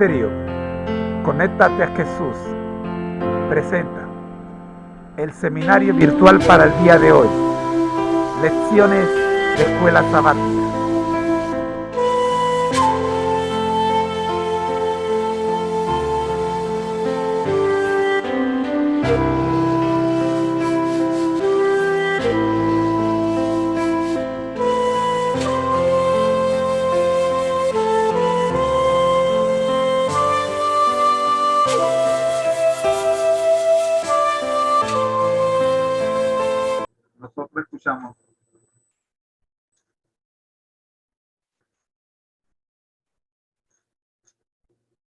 Ministerio Conéctate a Jesús presenta el seminario virtual para el día de hoy. Lecciones de escuela sabática. Nosotros escuchamos.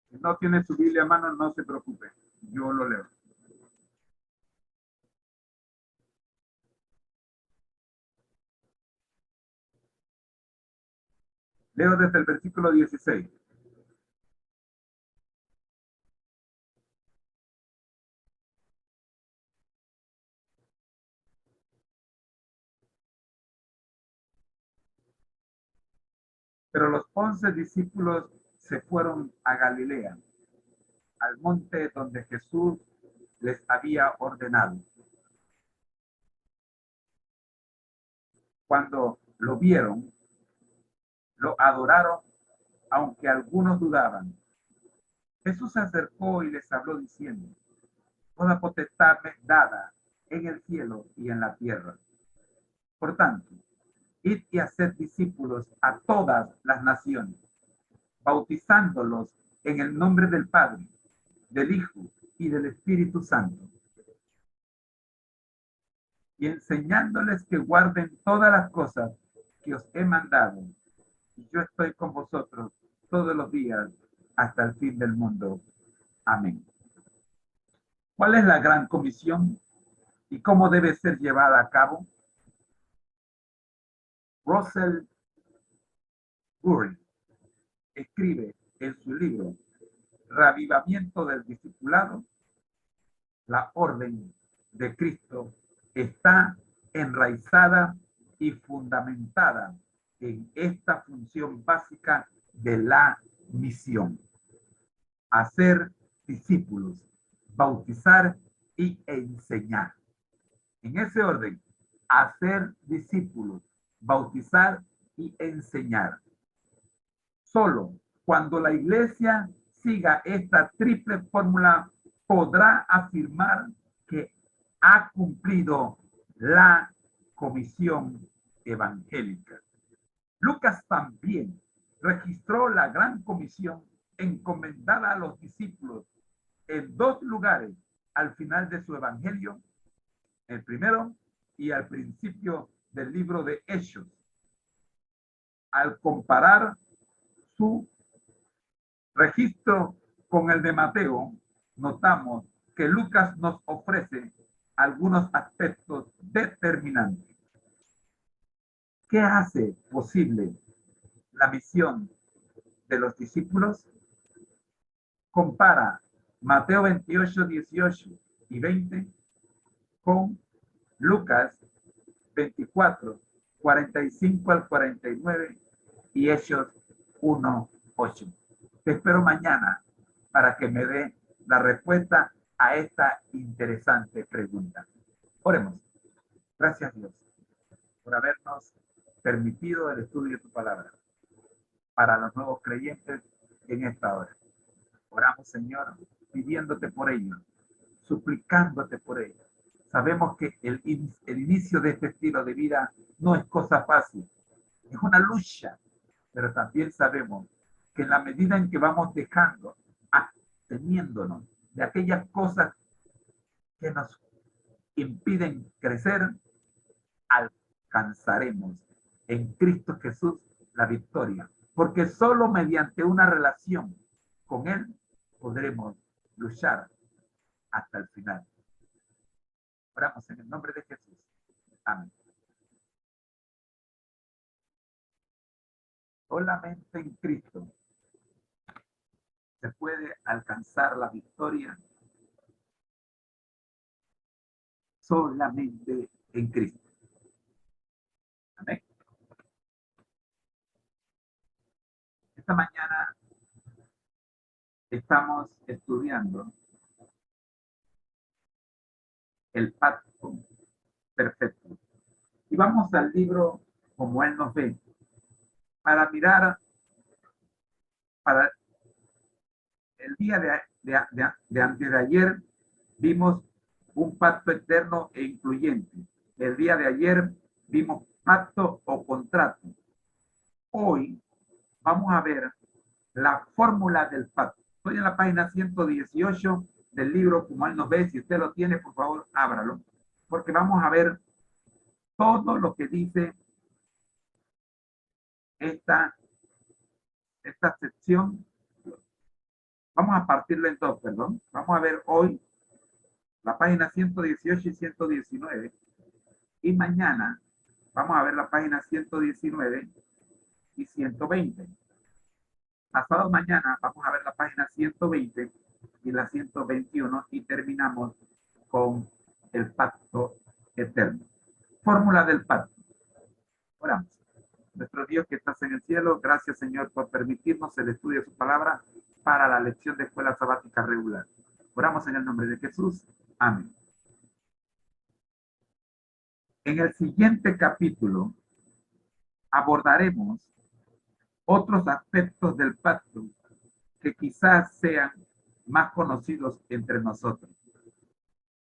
Si no tiene su Biblia a mano, no se preocupe. Yo lo leo. Leo desde el versículo 16. Pero los 11 discípulos se fueron a Galilea, al monte donde Jesús les había ordenado. Cuando lo vieron, lo adoraron, aunque algunos dudaban. Jesús se acercó y les habló diciendo: toda potestad me es dada en el cielo y en la tierra. Por tanto, id y haced discípulos a todas las naciones, bautizándolos en el nombre del Padre, del Hijo y del Espíritu Santo, y enseñándoles que guarden todas las cosas que os he mandado. Y yo estoy con vosotros todos los días hasta el fin del mundo. Amén. ¿Cuál es la gran comisión y cómo debe ser llevada a cabo? Russell Gurry escribe en su libro Reavivamiento del Discipulado: la orden de Cristo está enraizada y fundamentada en esta función básica de la misión: hacer discípulos, bautizar y enseñar. En ese orden: hacer discípulos, bautizar y enseñar. Solo cuando la iglesia siga esta triple fórmula podrá afirmar que ha cumplido la comisión evangélica. Lucas también registró la gran comisión encomendada a los discípulos en dos lugares al final de su evangelio, el primero y al principio del libro de Hechos. Al comparar su registro con el de Mateo, notamos que Lucas nos ofrece algunos aspectos determinantes. ¿Qué hace posible la misión de los discípulos? Compara Mateo 28, 18 y 20 con Lucas 24, 45 al 49 y Hechos 1, 8. Te espero mañana para que me dé la respuesta a esta interesante pregunta. Oremos. Gracias, Dios, por habernos permitido el estudio de tu palabra para los nuevos creyentes en esta hora. Oramos, Señor, pidiéndote por ellos, suplicándote por ellos. Sabemos que el inicio de este estilo de vida no es cosa fácil, es una lucha, pero también sabemos que en la medida en que vamos dejando, absteniéndonos de aquellas cosas que nos impiden crecer, alcanzaremos en Cristo Jesús la victoria, porque solo mediante una relación con Él podremos luchar hasta el final. Oramos en el nombre de Jesús. Amén. Solamente en Cristo se puede alcanzar la victoria. Solamente en Cristo. Amén. Esta mañana Estamos estudiando el pacto perfecto. Y vamos al libro Como Él nos ve, para mirar, para el día de antes de ayer, vimos un pacto eterno e incluyente. El día de ayer vimos pacto o contrato. Hoy vamos a ver la fórmula del pacto. Estoy en la página 118 del libro Como Él nos ve. Si usted lo tiene, por favor, ábralo. Porque vamos a ver todo lo que dice esta, esta sección. Vamos a partirlo en dos, perdón. Vamos a ver hoy la página 118 y 119. Y mañana vamos a ver la página 119 y 120. Pasado mañana vamos a ver la página 120 y la 121 y terminamos con el pacto eterno. Fórmula del pacto. Oramos. Nuestro Dios que estás en el cielo, gracias Señor por permitirnos el estudio de su palabra para la lección de escuela sabática regular. Oramos en el nombre de Jesús. Amén. En el siguiente capítulo abordaremos otros aspectos del pacto que quizás sean más conocidos entre nosotros.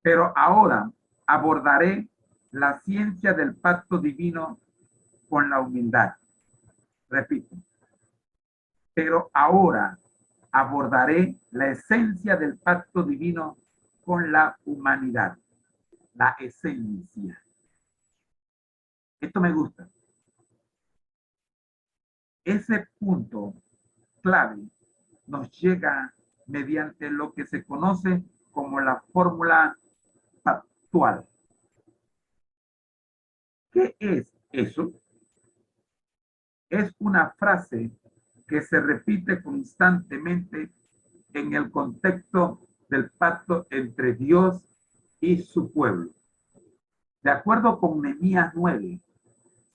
Pero ahora abordaré la ciencia del pacto divino con la humildad. Repito, pero ahora abordaré la esencia del pacto divino con la humanidad. La esencia. Esto me gusta. Ese punto clave nos llega mediante lo que se conoce como la fórmula pactual. ¿Qué es eso? Es una frase que se repite constantemente en el contexto del pacto entre Dios y su pueblo. De acuerdo con Nehemías 9,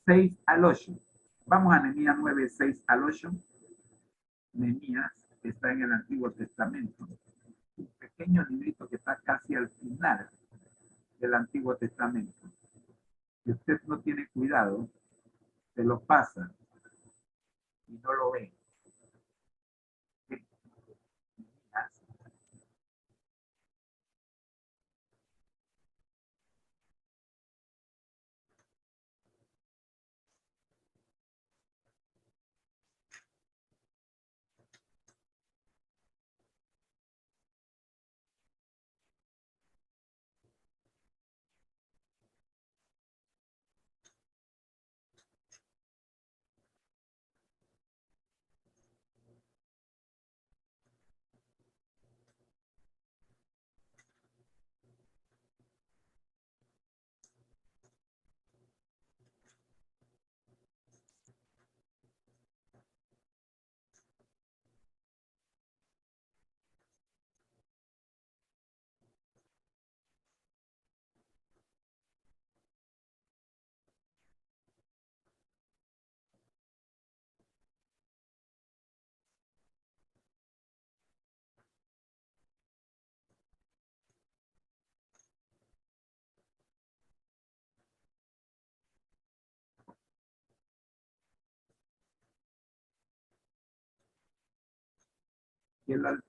6 al 8. Vamos a Nehemías 9, 6 al 8. Nehemías está en el Antiguo Testamento. Un pequeño librito que está casi al final del Antiguo Testamento. Si usted no tiene cuidado, se lo pasa y no lo ve.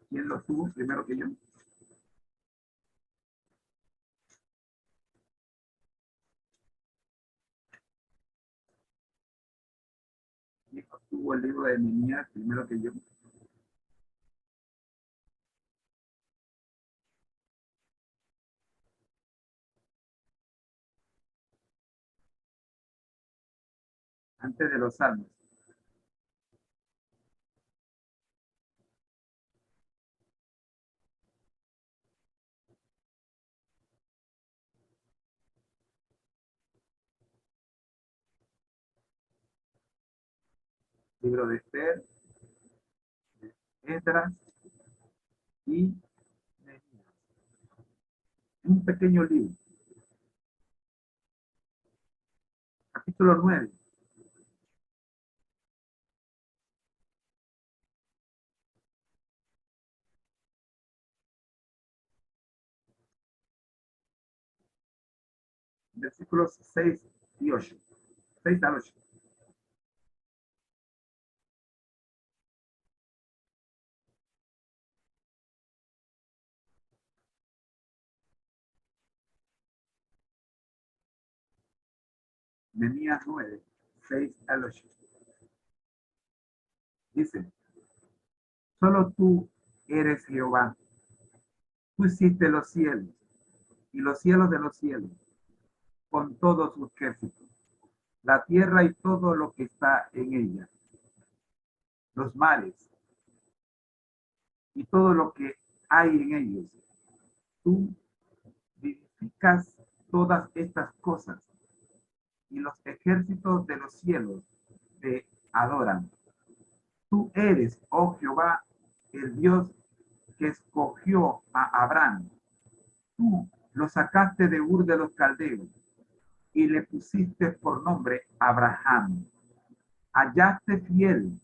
¿Quién lo tuvo primero que yo? ¿Quién tuvo el libro de Nehemías primero que yo? Antes de los Salmos. Libro de Esther, Esdras y Nehemías. Un pequeño libro. Capítulo 9. versículos 6 y 8. 6 al 8. Nehemías 9, 6 al 8. Dice, solo tú eres Jehová. Tú hiciste los cielos y los cielos de los cielos, con todos sus ejércitos, la tierra y todo lo que está en ella, los mares y todo lo que hay en ellos. Tú vivificas todas estas cosas y los ejércitos de los cielos te adoran. Tú eres, oh Jehová, el Dios que escogió a Abraham. Tú lo sacaste de Ur de los Caldeos y le pusiste por nombre Abraham. Hallaste fiel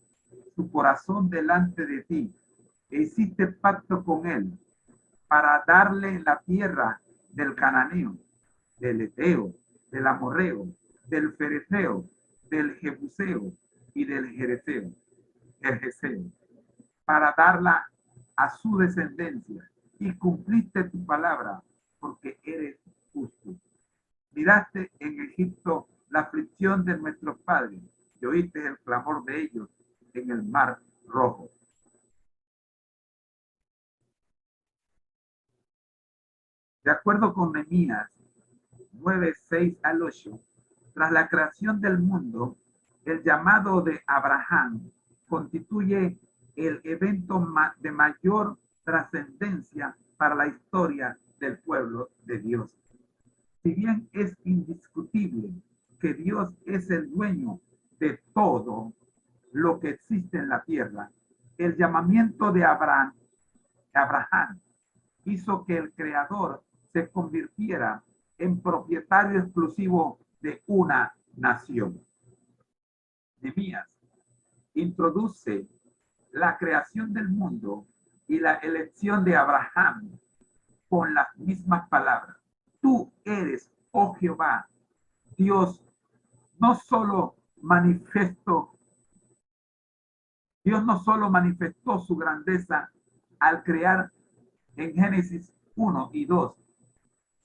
su corazón delante de ti e hiciste pacto con él para darle la tierra del cananeo, del eteo, del amorreo, del ferezeo, del jebuseo y del jereseo, para darla a su descendencia, y cumpliste tu palabra, porque eres justo. Miraste en Egipto la aflicción de nuestros padres, y oíste el clamor de ellos en el mar rojo. De acuerdo con Nehemías 9, 6 al 8, tras la creación del mundo, el llamado de Abraham constituye el evento de mayor trascendencia para la historia del pueblo de Dios. Si bien es indiscutible que Dios es el dueño de todo lo que existe en la tierra, el llamamiento de Abraham hizo que el Creador se convirtiera en propietario exclusivo de una nación. Nehemías introduce la creación del mundo y la elección de Abraham con las mismas palabras. Tú eres, oh Jehová, Dios, no solo manifestó, Dios no solo manifestó su grandeza al crear en Génesis 1 y 2,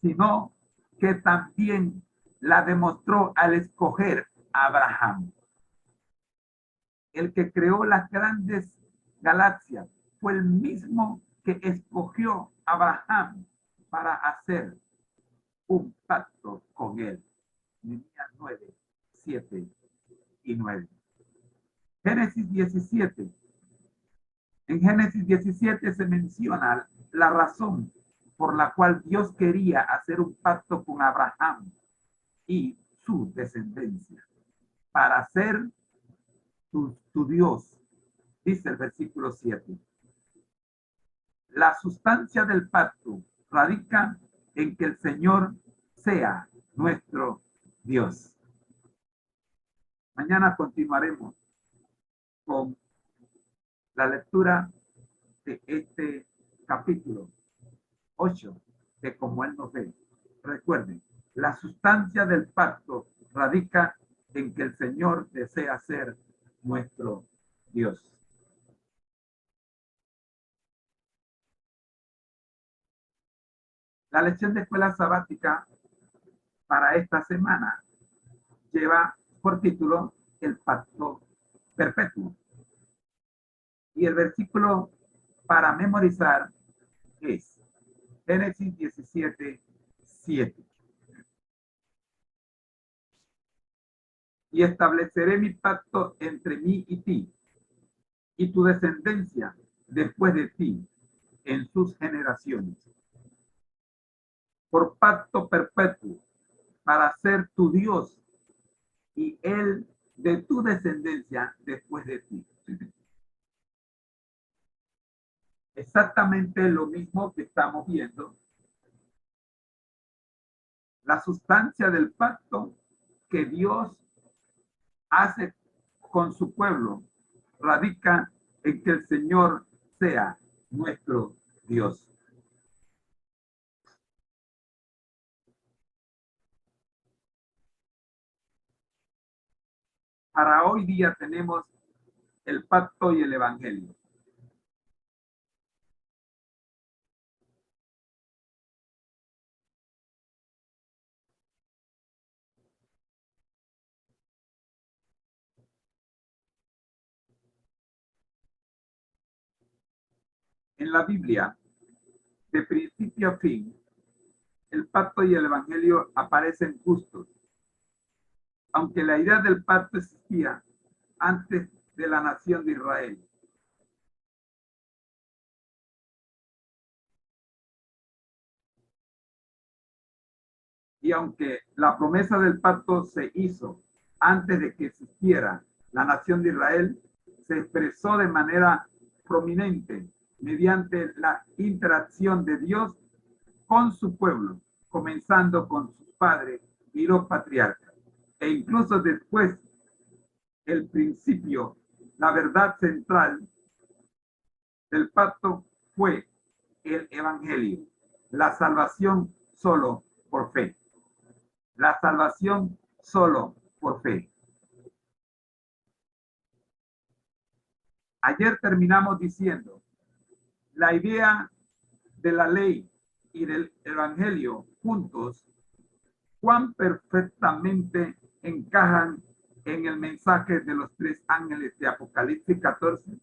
sino que también la demostró al escoger a Abraham. El que creó las grandes galaxias fue el mismo que escogió a Abraham para hacer un pacto con él. Nehemías 9, 7 y 9. Génesis 17. En Génesis 17 se menciona la razón por la cual Dios quería hacer un pacto con Abraham y su descendencia para ser tu Dios, dice el versículo 7. La sustancia del pacto radica en que el Señor sea nuestro Dios. Mañana continuaremos con la lectura de este capítulo 8 de Como Él nos ve. Recuerden, la sustancia del pacto radica en que el Señor desea ser nuestro Dios. La lección de escuela sabática para esta semana lleva por título el pacto perpetuo. Y el versículo para memorizar es Génesis 17, 7. Y estableceré mi pacto entre mí y ti, y tu descendencia después de ti, en sus generaciones, por pacto perpetuo, para ser tu Dios y él de tu descendencia después de ti. Exactamente lo mismo que estamos viendo. La sustancia del pacto que Dios hace con su pueblo radica en que el Señor sea nuestro Dios. Para hoy día tenemos el pacto y el evangelio. En la Biblia, de principio a fin, el pacto y el evangelio aparecen justos, aunque la idea del pacto existía antes de la nación de Israel. Y aunque la promesa del pacto se hizo antes de que existiera la nación de Israel, se expresó de manera prominente mediante la interacción de Dios con su pueblo, comenzando con sus padres y los patriarcas. E incluso después, el principio, la verdad central del pacto fue el evangelio, la salvación solo por fe. La salvación solo por fe. Ayer terminamos diciendo, la idea de la ley y del evangelio juntos, cuán perfectamente encajan en el mensaje de los tres ángeles de Apocalipsis 14,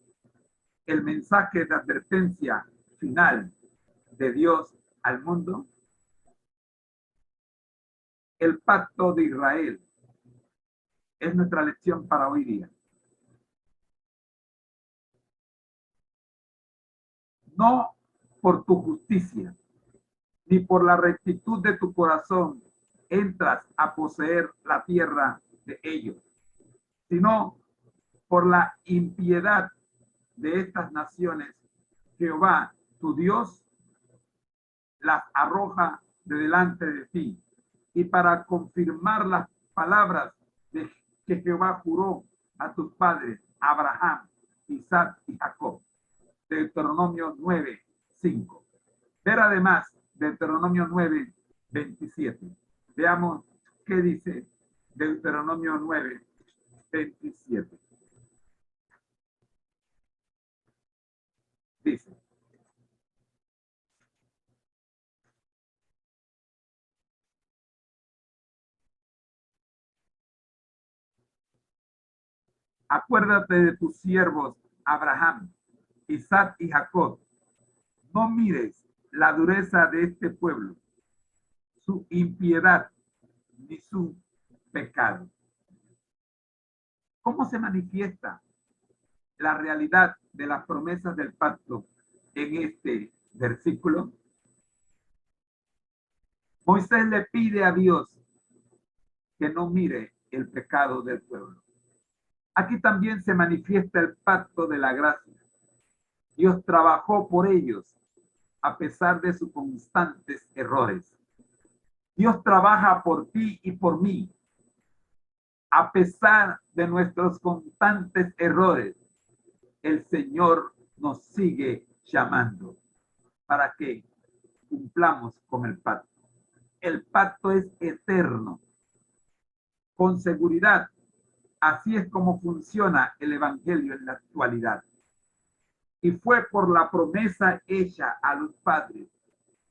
el mensaje de advertencia final de Dios al mundo, el pacto de Israel es nuestra lección para hoy día. No por tu justicia, ni por la rectitud de tu corazón entras a poseer la tierra de ellos, sino por la impiedad de estas naciones, Jehová, tu Dios, las arroja de delante de ti. Y para confirmar las palabras de que Jehová juró a tus padres, Abraham, Isaac y Jacob. Deuteronomio 9:5. Ver además Deuteronomio 9:27. Veamos qué dice Deuteronomio 9:27. Dice, acuérdate de tus siervos Abraham, Isaac y Jacob. No mires la dureza de este pueblo, su impiedad ni su pecado. ¿Cómo se manifiesta la realidad de las promesas del pacto en este versículo? Moisés le pide a Dios que no mire el pecado del pueblo. Aquí también se manifiesta el pacto de la gracia. Dios trabajó por ellos a pesar de sus constantes errores. Dios trabaja por ti y por mí a pesar de nuestros constantes errores. El Señor nos sigue llamando para que cumplamos con el pacto. El pacto es eterno. Con seguridad, así es como funciona el evangelio en la actualidad. Y fue por la promesa hecha a los padres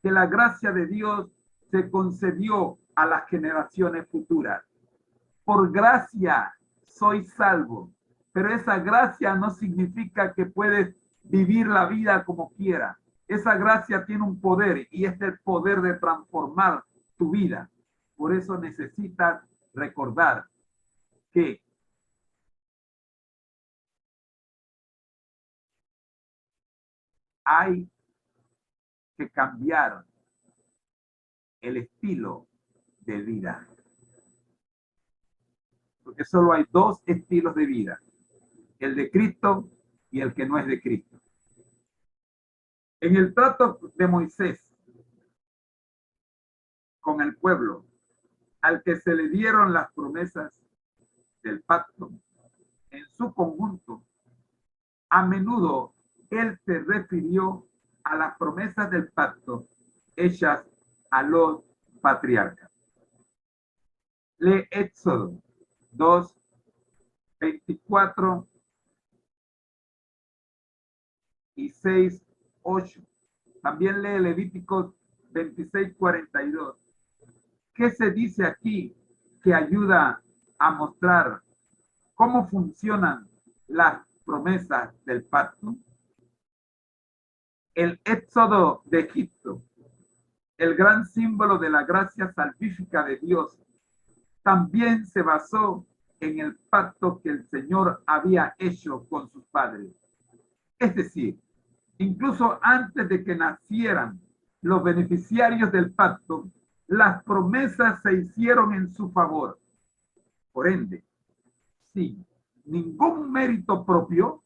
que la gracia de Dios se concedió a las generaciones futuras. Por gracia soy salvo, pero esa gracia no significa que puedes vivir la vida como quieras. Esa gracia tiene un poder y es el poder de transformar tu vida. Por eso necesitas recordar que hay que cambiar el estilo de vida. Porque solo hay dos estilos de vida, el de Cristo y el que no es de Cristo. En el trato de Moisés con el pueblo, al que se le dieron las promesas del pacto, en su conjunto, a menudo él se refirió a las promesas del pacto hechas a los patriarcas. Lee Éxodo 2, 24 y 6, 8. También lee Levíticos 26, 42. ¿Qué se dice aquí que ayuda a mostrar cómo funcionan las promesas del pacto? El éxodo de Egipto, el gran símbolo de la gracia salvífica de Dios, también se basó en el pacto que el Señor había hecho con sus padres. Es decir, incluso antes de que nacieran los beneficiarios del pacto, las promesas se hicieron en su favor. Por ende, sin ningún mérito propio,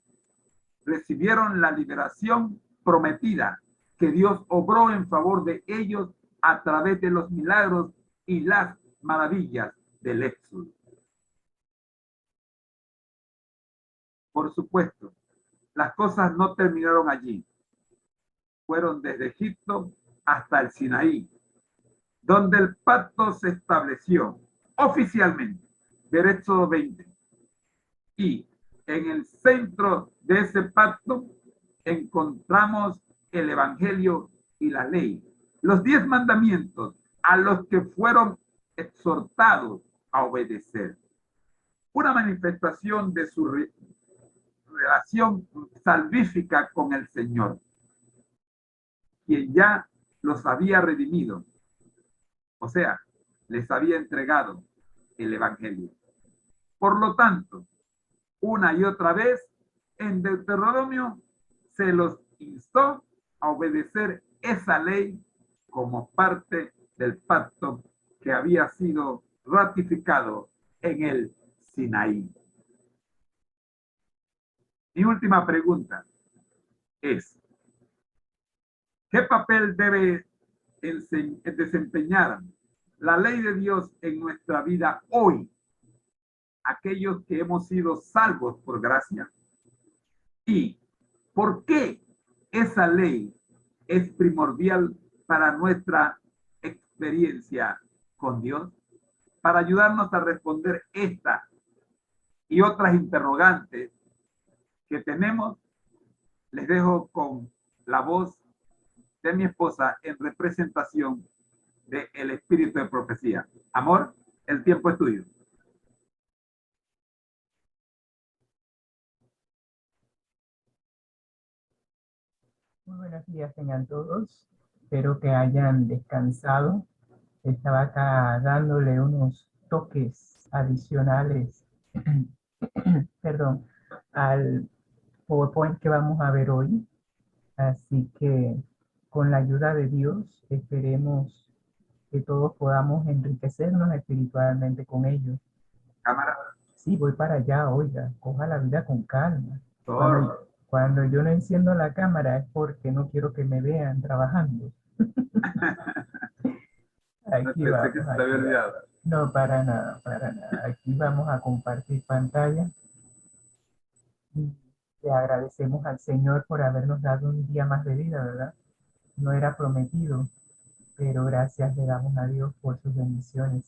recibieron la liberación prometida que Dios obró en favor de ellos a través de los milagros y las maravillas del Éxodo. Por supuesto, las cosas no terminaron allí. Fueron desde Egipto hasta el Sinaí, donde el pacto se estableció oficialmente, del Éxodo 20. Y en el centro de ese pacto encontramos el Evangelio y la ley, los 10 mandamientos a los que fueron exhortados a obedecer. Una manifestación de su relación salvífica con el Señor, quien ya los había redimido, o sea, les había entregado el Evangelio. Por lo tanto, una y otra vez, en Deuteronomio se los instó a obedecer esa ley como parte del pacto que había sido ratificado en el Sinaí. Mi última pregunta es, ¿qué papel debe desempeñar la ley de Dios en nuestra vida hoy? Aquellos que hemos sido salvos por gracia. ¿Y por qué esa ley es primordial para nuestra experiencia con Dios? Para ayudarnos a responder esta y otras interrogantes que tenemos, les dejo con la voz de mi esposa en representación del espíritu de profecía. Amor, el tiempo es tuyo. Muy buenos días tengan todos. Espero que hayan descansado. Estaba acá dándole unos toques adicionales, perdón, al PowerPoint que vamos a ver hoy. Así que con la ayuda de Dios esperemos que todos podamos enriquecernos espiritualmente con ellos. Cámara. Sí, voy para allá, oiga, coja la vida con calma. Cuando yo no enciendo la cámara es porque no quiero que me vean trabajando. Aquí Pensé que se te había olvidado. No, para nada, para nada. Aquí vamos a compartir pantalla. Y le agradecemos al Señor por habernos dado un día más de vida, ¿verdad? No era prometido, pero gracias le damos a Dios por sus bendiciones.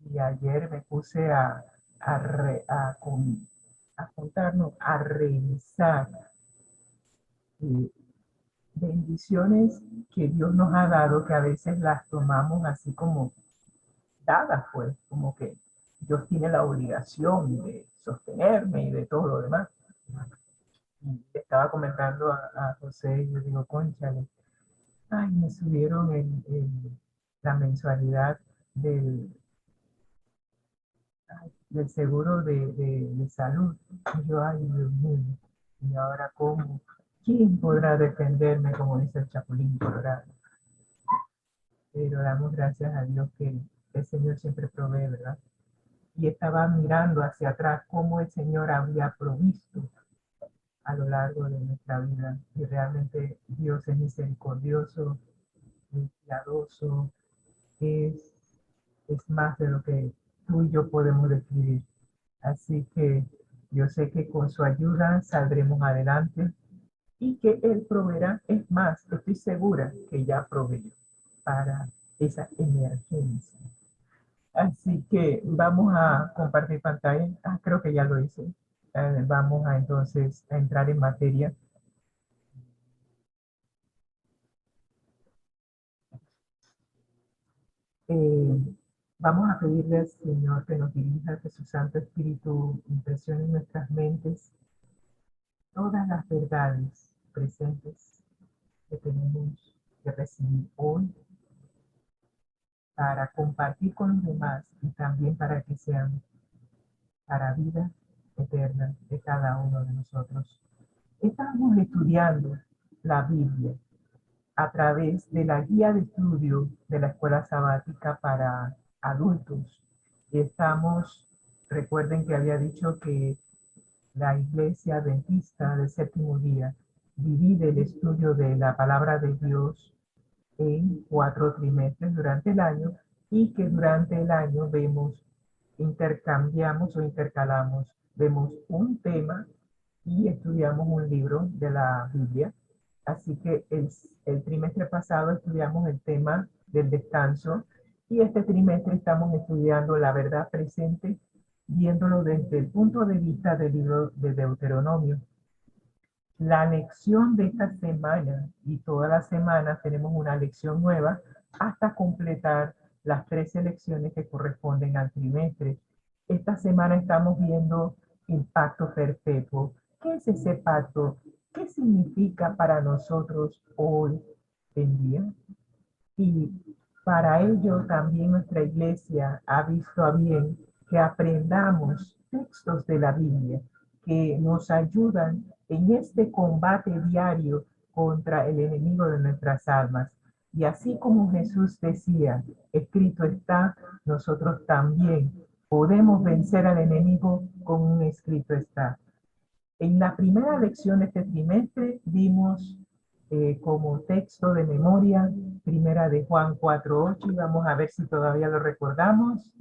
Y ayer me puse a juntarnos, a revisar bendiciones que Dios nos ha dado, que a veces las tomamos así como dadas, pues, como que Dios tiene la obligación de sostenerme y de todo lo demás. Y estaba comentando a José y yo digo, cónchale, ay, me subieron la mensualidad del, del seguro de salud. Y yo, ay, Dios mío, ¿y ahora cómo? ¿Quién podrá defenderme, como dice el Chapulín Colorado? Pero damos gracias a Dios que el Señor siempre provee, ¿verdad? Y estaba mirando hacia atrás cómo el Señor había provisto a lo largo de nuestra vida. Y realmente Dios es misericordioso, es piadoso, es, es más de lo que tú y yo podemos describir. Así que yo sé que con su ayuda saldremos adelante y que Él proveerá. Es más, estoy segura que ya proveyó para esa emergencia. Así que vamos a compartir pantalla. Ah, creo que ya lo hice. Vamos a entonces a entrar en materia. Eh, Vamos a pedirle al Señor que nos dirija, que su Santo Espíritu impresione en nuestras mentes todas las verdades presentes que tenemos que recibir hoy para compartir con los demás y también para que sean para vida eterna de cada uno de nosotros. Estamos estudiando la Biblia a través de la guía de estudio de la Escuela Sabática para adultos. Y estamos, recuerden que había dicho que la Iglesia Adventista del Séptimo Día divide el estudio de la palabra de Dios en 4 trimestres durante el año y que durante el año intercambiamos o intercalamos, vemos un tema y estudiamos un libro de la Biblia. Así que el trimestre pasado estudiamos el tema del descanso y este trimestre estamos estudiando la verdad presente, viéndolo desde el punto de vista del libro de Deuteronomio. La lección de esta semana y todas las semanas tenemos una lección nueva hasta completar las 13 lecciones que corresponden al trimestre. Esta semana estamos viendo el pacto perpetuo. ¿Qué es ese pacto? ¿Qué significa para nosotros hoy en día? Y para ello también nuestra iglesia ha visto a bien que aprendamos textos de la Biblia que nos ayudan en este combate diario contra el enemigo de nuestras almas. Y así como Jesús decía, escrito está, nosotros también podemos vencer al enemigo con un escrito está. En la primera lección de este trimestre vimos como texto de memoria, primera de Juan 4:8, y vamos a ver si todavía lo recordamos.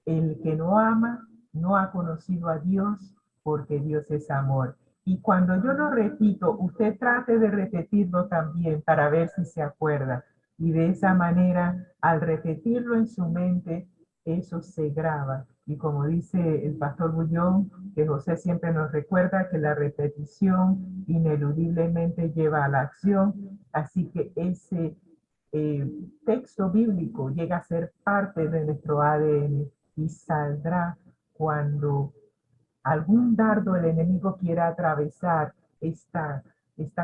El que no ama no ha conocido a Dios, porque Dios es amor. Y cuando yo lo repito, usted trate de repetirlo también para ver si se acuerda. Y de esa manera, al repetirlo en su mente, eso se graba. Y como dice el pastor Bullón, que José siempre nos recuerda que la repetición ineludiblemente lleva a la acción. Así que ese texto bíblico llega a ser parte de nuestro ADN y saldrá cuando algún dardo el enemigo quiera atravesar esta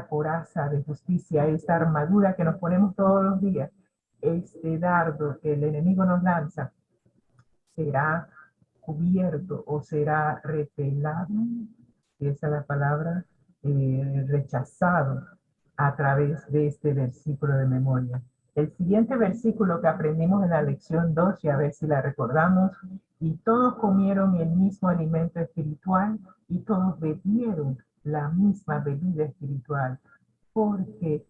coraza de justicia, esta armadura que nos ponemos todos los días. Este dardo que el enemigo nos lanza será cubierto o será repelado, y esa es la palabra, rechazado a través de este versículo de memoria. El siguiente versículo que aprendimos en la lección 2, y a ver si la recordamos, y todos comieron el mismo alimento espiritual y todos bebieron la misma bebida espiritual, porque,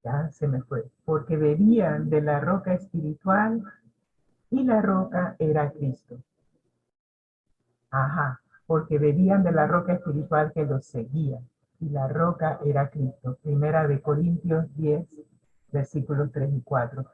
ya se me fue, porque bebían de la roca espiritual y la roca era Cristo. Ajá, porque bebían de la roca espiritual que los seguía, y la roca era Cristo. Primera de Corintios 10, versículos 3 y 4.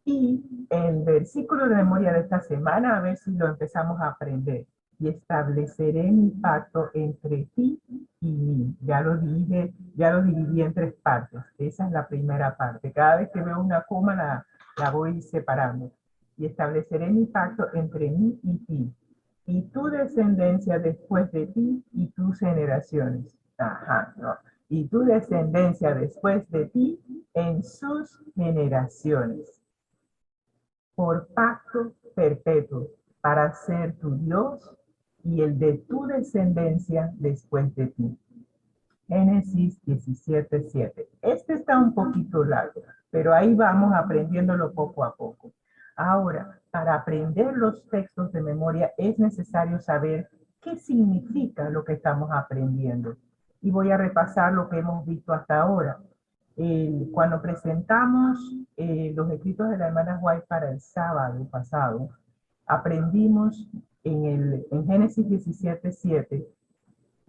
Y el versículo de memoria de esta semana, a ver si lo empezamos a aprender. Y estableceré mi pacto entre ti y mí. Ya lo dije, ya lo dividí en 3 partes. Esa es la primera parte. Cada vez que veo una coma la voy separando. Y estableceré mi pacto entre mí y ti, y tu descendencia después de ti y tus generaciones. Ajá, no. Y tu descendencia después de ti en sus generaciones, por pacto perpetuo, para ser tu Dios y el de tu descendencia después de ti. Génesis 17:7. Este está un poquito largo, pero ahí vamos aprendiéndolo poco a poco. Ahora, para aprender los textos de memoria es necesario saber qué significa lo que estamos aprendiendo. Y voy a repasar lo que hemos visto hasta ahora. Cuando presentamos los escritos de la hermana White para el sábado pasado, aprendimos en Génesis 17:7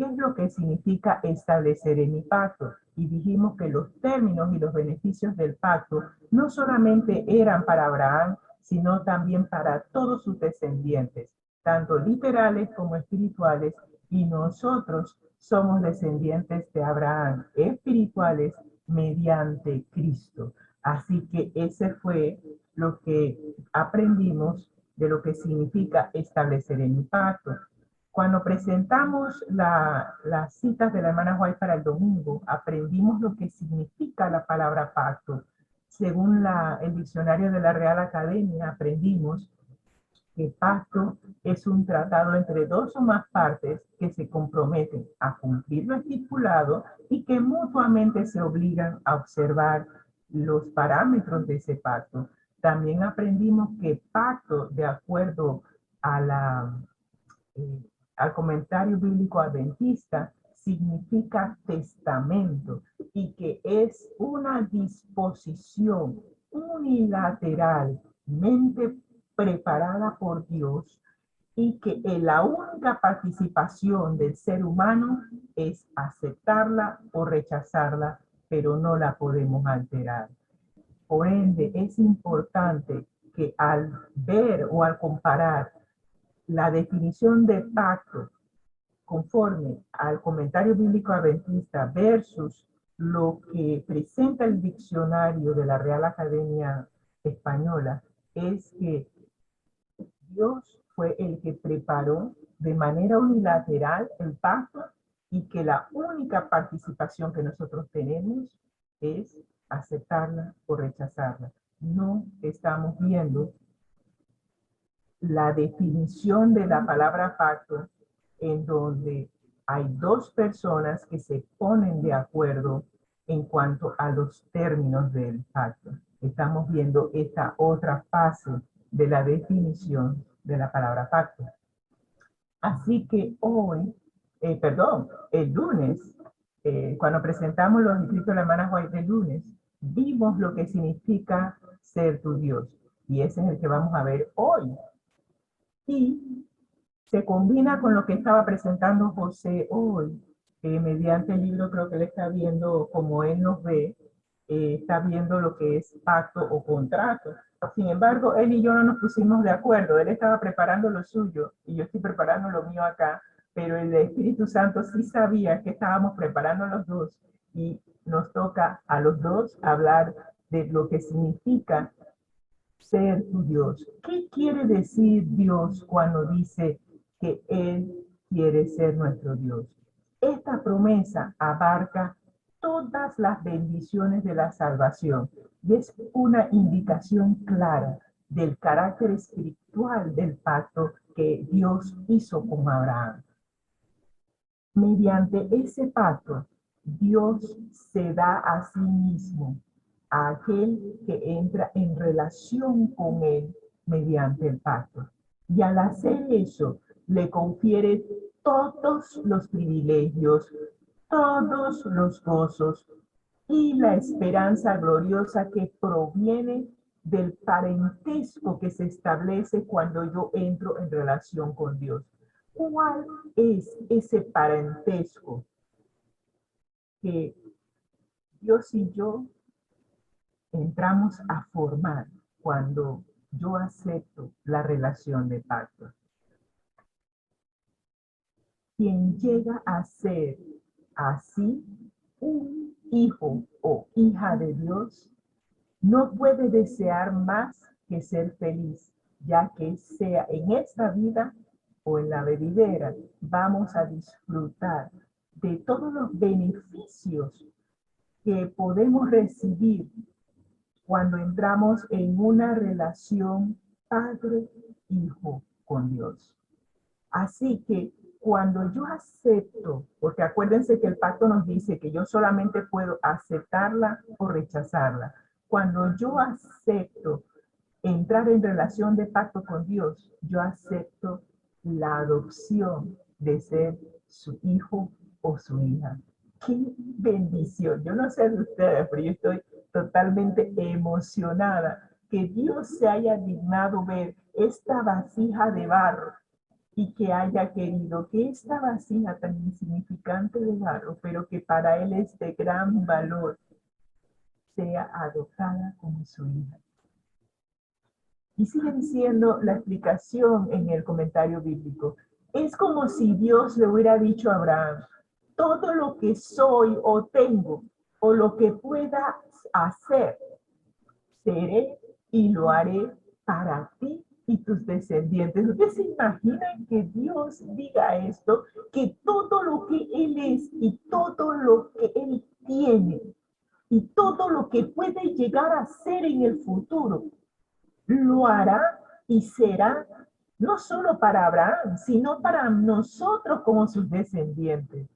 ¿qué es lo que significa establecer en mi pacto? Y dijimos que los términos y los beneficios del pacto no solamente eran para Abraham, sino también para todos sus descendientes, tanto literales como espirituales, y nosotros somos descendientes de Abraham, espirituales, mediante Cristo. Así que ese fue lo que aprendimos de lo que significa establecer el pacto. Cuando presentamos las citas de la hermana White para el domingo, aprendimos lo que significa la palabra pacto. Según el diccionario de la Real Academia, aprendimos que pacto es un tratado entre dos o más partes que se comprometen a cumplir lo estipulado y que mutuamente se obligan a observar los parámetros de ese pacto. También aprendimos que pacto, de acuerdo a al comentario bíblico adventista, significa testamento y que es una disposición unilateralmente preparada por Dios y que la única participación del ser humano es aceptarla o rechazarla, pero no la podemos alterar. Por ende, es importante que al ver o al comparar la definición de pacto conforme al comentario bíblico adventista versus lo que presenta el diccionario de la Real Academia Española, es que Dios fue el que preparó de manera unilateral el pacto y que la única participación que nosotros tenemos es aceptarla o rechazarla. No estamos viendo la definición de la palabra pacto en donde hay dos personas que se ponen de acuerdo en cuanto a los términos del pacto. Estamos viendo esta otra fase de la definición de la palabra pacto. Así que hoy, el lunes, cuando presentamos los escritos de la hermana White del lunes, vimos lo que significa ser tu Dios. Y ese es el que vamos a ver hoy. Y se combina con lo que estaba presentando José hoy, mediante el libro creo que él está viendo como él nos ve, está viendo lo que es pacto o contrato. Sin embargo, él y yo no nos pusimos de acuerdo, él estaba preparando lo suyo y yo estoy preparando lo mío acá, pero el Espíritu Santo sí sabía que estábamos preparando los dos y nos toca a los dos hablar de lo que significa ser tu Dios. ¿Qué quiere decir Dios cuando dice que Él quiere ser nuestro Dios? Esta promesa abarca todas las bendiciones de la salvación y es una indicación clara del carácter espiritual del pacto que Dios hizo con Abraham. Mediante ese pacto, Dios se da a sí mismo a aquel que entra en relación con él mediante el pacto. Y al hacer eso, le confiere todos los privilegios, todos los gozos y la esperanza gloriosa que proviene del parentesco que se establece cuando yo entro en relación con Dios. ¿Cuál es ese parentesco que Dios y yo entramos a formar cuando yo acepto la relación de pacto? Quien llega a ser así un hijo o hija de Dios no puede desear más que ser feliz, ya que sea en esta vida o en la venidera, vamos a disfrutar de todos los beneficios que podemos recibir cuando entramos en una relación padre-hijo con Dios. Así que cuando yo acepto, porque acuérdense que el pacto nos dice que yo solamente puedo aceptarla o rechazarla. Cuando yo acepto entrar en relación de pacto con Dios, yo acepto la adopción de ser su hijo o su hija. ¡Qué bendición! Yo no sé de ustedes, pero yo estoy totalmente emocionada que Dios se haya dignado ver esta vasija de barro y que haya querido que esta vasija tan insignificante de barro, pero que para Él es de gran valor, sea adoptada como su hija. Y sigue diciendo la explicación en el comentario bíblico. Es como si Dios le hubiera dicho a Abraham, todo lo que soy o tengo, o lo que pueda hacer, seré y lo haré para ti y tus descendientes. ¿Ustedes se imaginan que Dios diga esto? Que todo lo que Él es y todo lo que Él tiene y todo lo que puede llegar a ser en el futuro, lo hará y será no solo para Abraham, sino para nosotros como sus descendientes.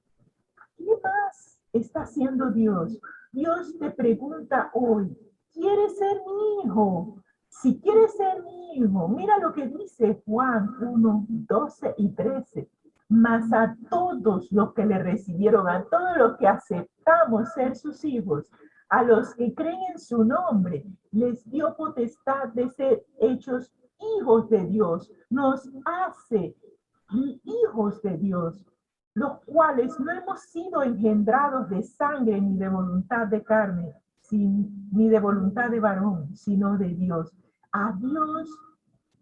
¿Qué más está haciendo Dios? Dios te pregunta hoy, ¿quieres ser mi hijo? Si quieres ser mi hijo, mira lo que dice Juan 1, 12 y 13. Mas a todos los que le recibieron, a todos los que aceptamos ser sus hijos, a los que creen en su nombre, les dio potestad de ser hechos hijos de Dios. Nos hace hijos de Dios, los cuales no hemos sido engendrados de sangre ni de voluntad de carne, ni de voluntad de varón, sino de Dios. A Dios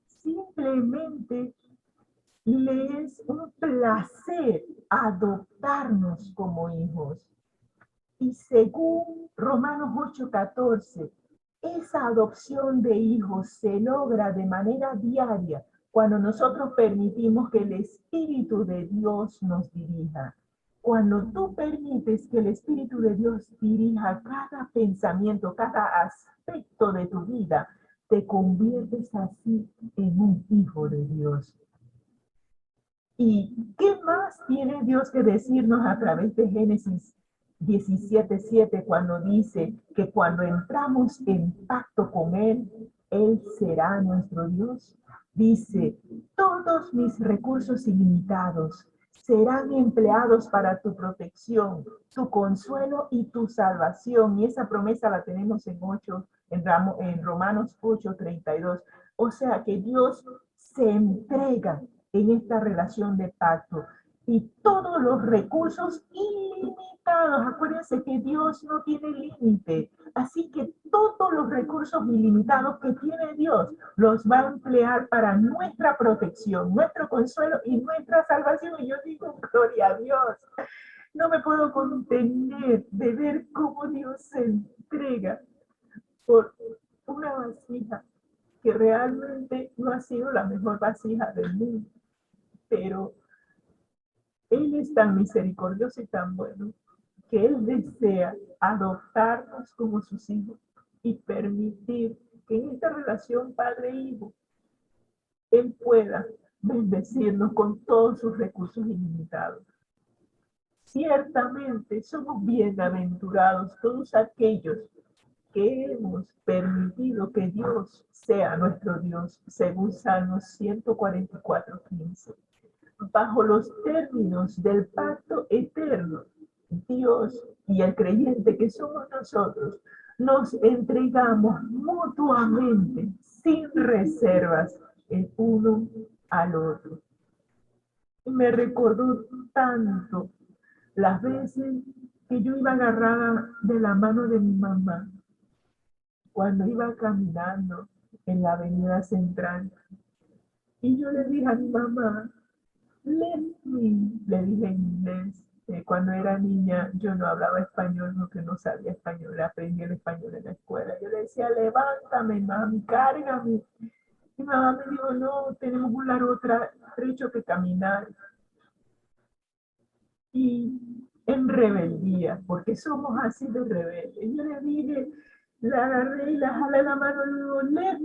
simplemente le es un placer adoptarnos como hijos. Y según Romanos 8:14, esa adopción de hijos se logra de manera diaria cuando nosotros permitimos que el Espíritu de Dios nos dirija. Cuando tú permites que el Espíritu de Dios dirija cada pensamiento, cada aspecto de tu vida, te conviertes así en un hijo de Dios. ¿Y qué más tiene Dios que decirnos a través de Génesis 17:7 cuando dice que cuando entramos en pacto con Él, Él será nuestro Dios? Dice, todos mis recursos ilimitados serán empleados para tu protección, tu consuelo y tu salvación. Y esa promesa la tenemos en Romanos 8:32. O sea que Dios se entrega en esta relación de pacto. Y todos los recursos ilimitados, acuérdense que Dios no tiene límite, así que todos los recursos ilimitados que tiene Dios los va a emplear para nuestra protección, nuestro consuelo y nuestra salvación. Y yo digo, gloria a Dios, no me puedo contener de ver cómo Dios se entrega por una vasija que realmente no ha sido la mejor vasija del mundo, pero Él es tan misericordioso y tan bueno que Él desea adoptarnos como sus hijos y permitir que en esta relación padre-hijo Él pueda bendecirnos con todos sus recursos ilimitados. Ciertamente somos bienaventurados todos aquellos que hemos permitido que Dios sea nuestro Dios, según Salmos 144:15. Bajo los términos del pacto eterno, Dios y el creyente que somos nosotros, nos entregamos mutuamente, sin reservas, el uno al otro. Y me recordó tanto las veces que yo iba agarrada de la mano de mi mamá, cuando iba caminando en la avenida central. Y yo le dije a mi mamá, let me, le dije en inglés. Cuando era niña yo no hablaba español porque no sabía español, aprendí el español en la escuela. Yo le decía, levántame, mami, cárgame. Mi mamá me dijo, no, tenemos un largo trecho que caminar. Y en rebeldía, porque somos así de rebeldes, yo le dije, la agarré y la jalé la mano y le digo, let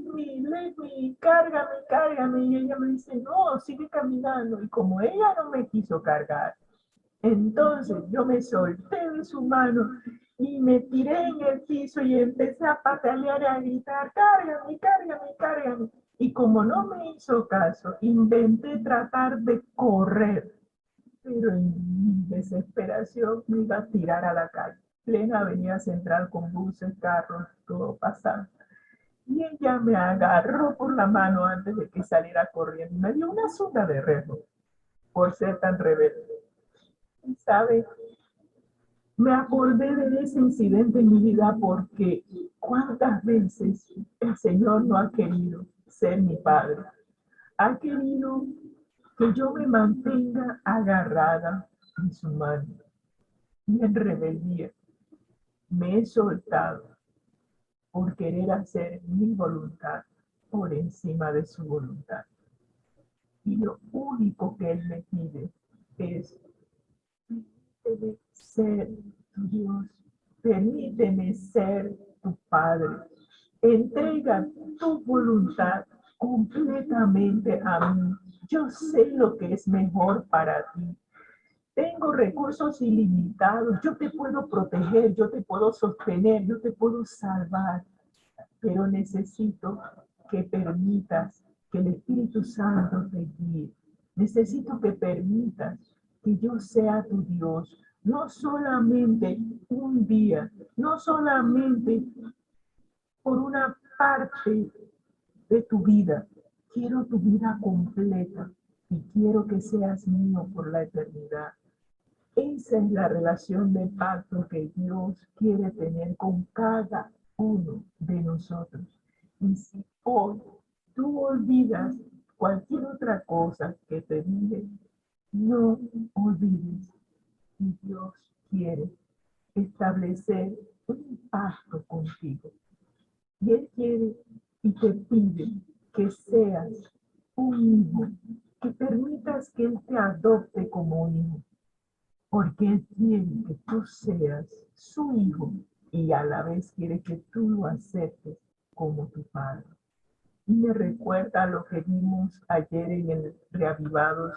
me, cárgame. Y ella me dice, no, sigue caminando. Y como ella no me quiso cargar, entonces yo me solté de su mano y me tiré en el piso y empecé a patalear y a gritar, cárgame. Y como no me hizo caso, inventé tratar de correr, pero en mi desesperación me iba a tirar a la calle, plena avenida central con buses, carros, todo pasando. Y ella me agarró por la mano antes de que saliera corriendo. Me dio una zona de rejo por ser tan rebelde. Y sabe, me acordé de ese incidente en mi vida porque cuántas veces el Señor no ha querido ser mi padre. Ha querido que yo me mantenga agarrada en su mano y en rebeldía me he soltado por querer hacer mi voluntad por encima de su voluntad. Y lo único que Él me pide es: permíteme ser tu Dios, permíteme ser tu Padre. Entrega tu voluntad completamente a mí. Yo sé lo que es mejor para ti. Tengo recursos ilimitados. Yo te puedo proteger, yo te puedo sostener, yo te puedo salvar. Pero necesito que permitas que el Espíritu Santo te guíe. Necesito que permitas que yo sea tu Dios, no solamente un día, no solamente por una parte de tu vida. Quiero tu vida completa y quiero que seas mío por la eternidad. Esa es la relación de pacto que Dios quiere tener con cada uno de nosotros. Y si hoy tú olvidas cualquier otra cosa que te dije, no olvides que Dios quiere establecer un pacto contigo. Y Él quiere y te pide que seas un hijo, que permitas que Él te adopte como hijo, porque Él quiere que tú seas su hijo y a la vez quiere que tú lo aceptes como tu padre. Y me recuerda lo que vimos ayer en el Reavivados,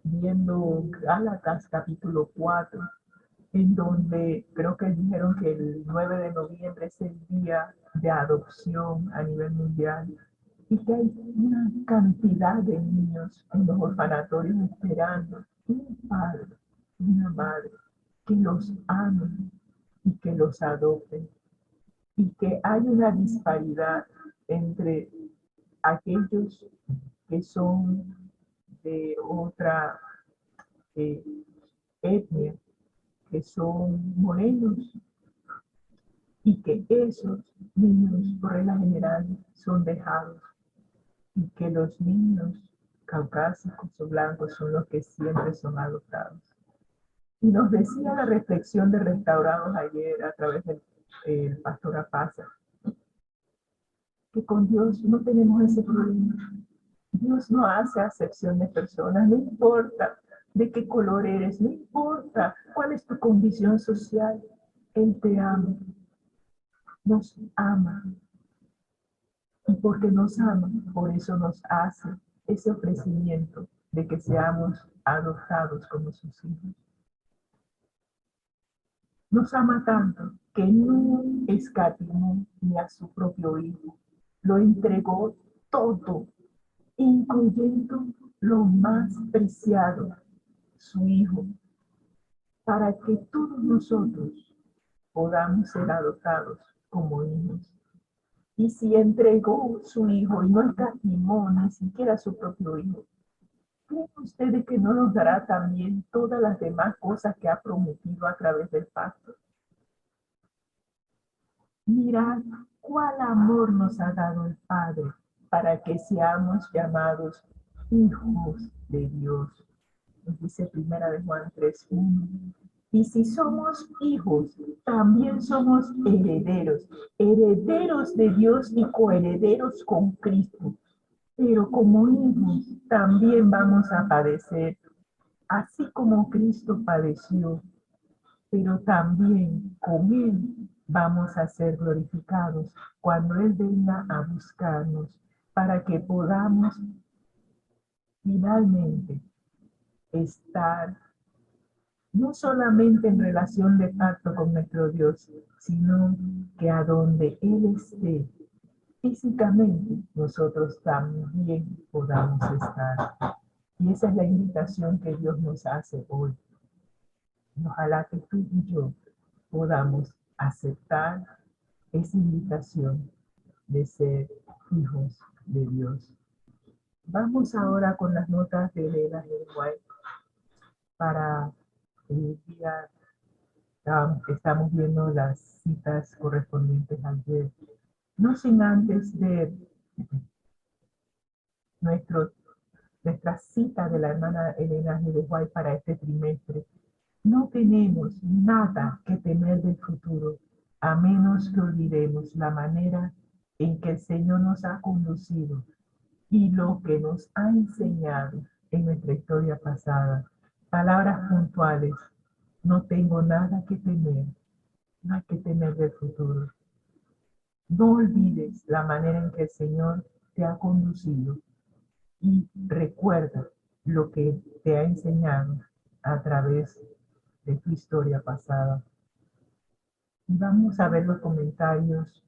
viendo Gálatas capítulo 4, en donde creo que dijeron que el 9 de noviembre es el día de adopción a nivel mundial y que hay una cantidad de niños en los orfanatorios esperando un padre, una madre que los amen y que los adopten, y que hay una disparidad entre aquellos que son de otra eh, etnia, que son morenos, y que esos niños por regla general son dejados, y que los niños caucásicos o blancos son los que siempre son adoptados. Y nos decía la reflexión de Restaurados ayer a través del pastor Apaza, que con Dios no tenemos ese problema. Dios no hace acepción de personas, no importa de qué color eres, no importa cuál es tu condición social, Él te ama, nos ama. Y porque nos ama, por eso nos hace ese ofrecimiento de que seamos adoptados como sus hijos. Nos ama tanto que no escatimó ni a su propio hijo. Lo entregó todo, incluyendo lo más preciado, su hijo, para que todos nosotros podamos ser adoptados como hijos. Y si entregó su hijo y no escatimó ni siquiera a su propio hijo, ¿creen ustedes que no nos dará también todas las demás cosas que ha prometido a través del pacto? Mirad cuál amor nos ha dado el Padre para que seamos llamados hijos de Dios. Nos dice Primera de Juan 3:1. Y si somos hijos, también somos herederos, herederos de Dios y coherederos con Cristo. Pero como hijos también vamos a padecer, así como Cristo padeció, pero también con Él vamos a ser glorificados cuando Él venga a buscarnos para que podamos finalmente estar no solamente en relación de pacto con nuestro Dios, sino que a donde Él esté físicamente, nosotros también podamos estar. Y esa es la invitación que Dios nos hace hoy. Ojalá que tú y yo podamos aceptar esa invitación de ser hijos de Dios. Vamos ahora con las notas de Ellen G. White para el día. Estamos viendo las citas correspondientes al ayer. No sin antes ver nuestro, nuestra cita de la hermana Elena G. de White para este trimestre. No tenemos nada que temer del futuro, a menos que olvidemos la manera en que el Señor nos ha conducido y lo que nos ha enseñado en nuestra historia pasada. Palabras puntuales: no tengo nada que temer, no hay que temer del futuro. No olvides la manera en que el Señor te ha conducido y recuerda lo que te ha enseñado a través de tu historia pasada. Y vamos a ver los comentarios